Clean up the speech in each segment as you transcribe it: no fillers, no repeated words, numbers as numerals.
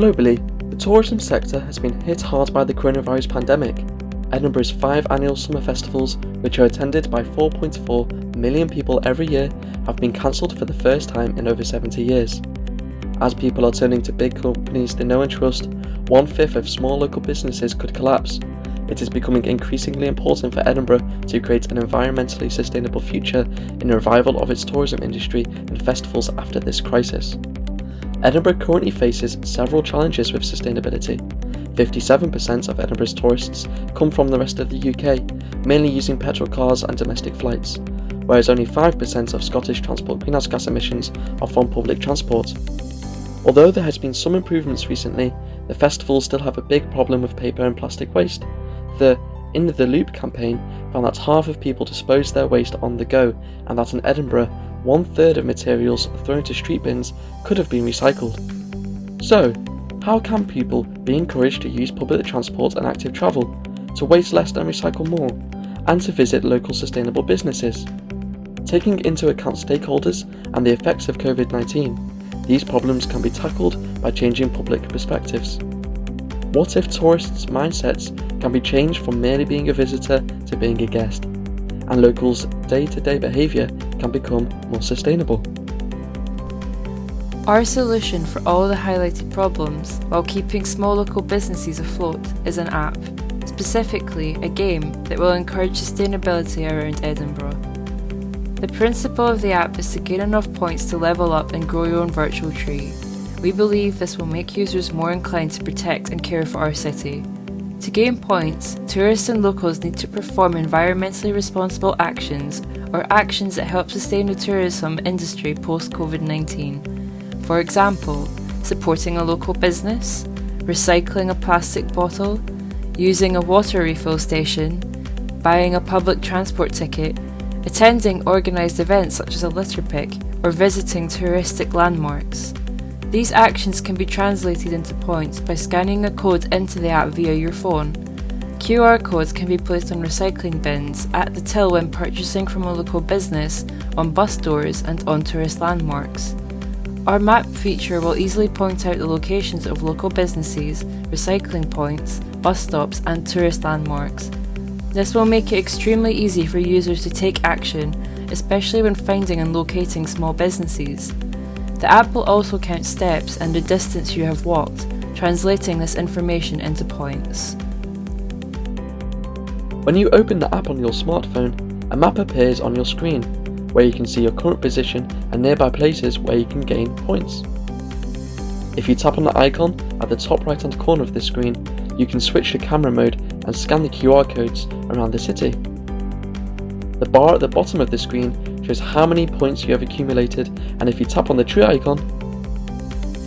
Globally, the tourism sector has been hit hard by the coronavirus pandemic. Edinburgh's 5 annual summer festivals, which are attended by 4.4 million people every year, have been cancelled for the first time in over 70 years. As people are turning to big companies they know and trust, 1/5 of small local businesses could collapse. It is becoming increasingly important for Edinburgh to create an environmentally sustainable future in the revival of its tourism industry and festivals after this crisis. Edinburgh currently faces several challenges with sustainability. 57% of Edinburgh's tourists come from the rest of the UK, mainly using petrol cars and domestic flights, whereas only 5% of Scottish transport greenhouse gas emissions are from public transport. Although there has been some improvements recently, the festivals still have a big problem with paper and plastic waste. The In the Loop campaign found that half of people dispose their waste on the go, and that in Edinburgh, 1/3 of materials thrown into street bins could have been recycled. So, how can people be encouraged to use public transport and active travel, to waste less and recycle more, and to visit local sustainable businesses? Taking into account stakeholders and the effects of COVID-19, these problems can be tackled by changing public perspectives. What if tourists' mindsets can be changed from merely being a visitor to being a guest, and locals' day-to-day behaviour can become more sustainable? Our solution for all the highlighted problems while keeping small local businesses afloat is an app, specifically a game that will encourage sustainability around Edinburgh. The principle of the app is to gain enough points to level up and grow your own virtual tree. We believe this will make users more inclined to protect and care for our city. To gain points, tourists and locals need to perform environmentally responsible actions or actions that help sustain the tourism industry post-COVID-19. For example, supporting a local business, recycling a plastic bottle, using a water refill station, buying a public transport ticket, attending organised events such as a litter pick, or visiting touristic landmarks. These actions can be translated into points by scanning a code into the app via your phone. QR codes can be placed on recycling bins, at the till when purchasing from a local business, on bus doors and on tourist landmarks. Our map feature will easily point out the locations of local businesses, recycling points, bus stops and tourist landmarks. This will make it extremely easy for users to take action, especially when finding and locating small businesses. The app will also count steps and the distance you have walked, translating this information into points. When you open the app on your smartphone, a map appears on your screen, where you can see your current position and nearby places where you can gain points. If you tap on the icon at the top right hand corner of the screen, you can switch to camera mode and scan the QR codes around the city. The bar at the bottom of the screen shows how many points you have accumulated, and if you tap on the tree icon,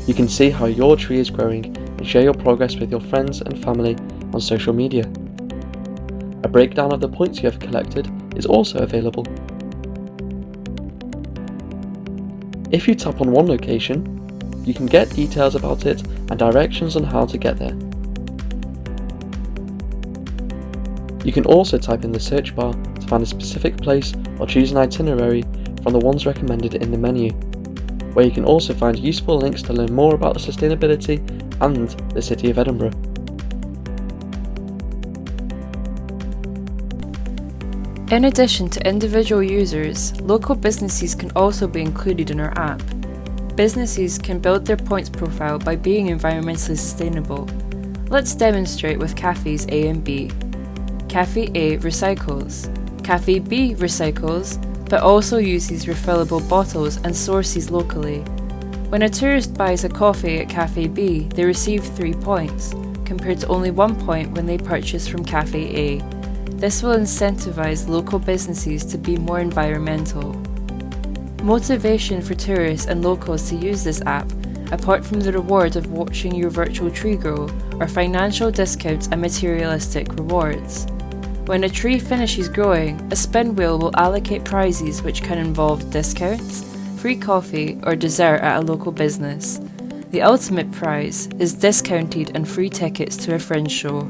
you can see how your tree is growing and share your progress with your friends and family on social media. A breakdown of the points you have collected is also available. If you tap on one location, you can get details about it and directions on how to get there. You can also type in the search bar to find a specific place or choose an itinerary from the ones recommended in the menu, where you can also find useful links to learn more about the sustainability and the City of Edinburgh. In addition to individual users, local businesses can also be included in our app. Businesses can build their points profile by being environmentally sustainable. Let's demonstrate with cafes A and B. Cafe A recycles. Cafe B recycles, but also uses refillable bottles and sources locally. When a tourist buys a coffee at Cafe B, they receive 3 points, compared to only 1 point when they purchase from Cafe A. This will incentivize local businesses to be more environmental. Motivation for tourists and locals to use this app, apart from the reward of watching your virtual tree grow, are financial discounts and materialistic rewards. When a tree finishes growing, a spin wheel will allocate prizes which can involve discounts, free coffee, or dessert at a local business. The ultimate prize is discounted and free tickets to a fringe show.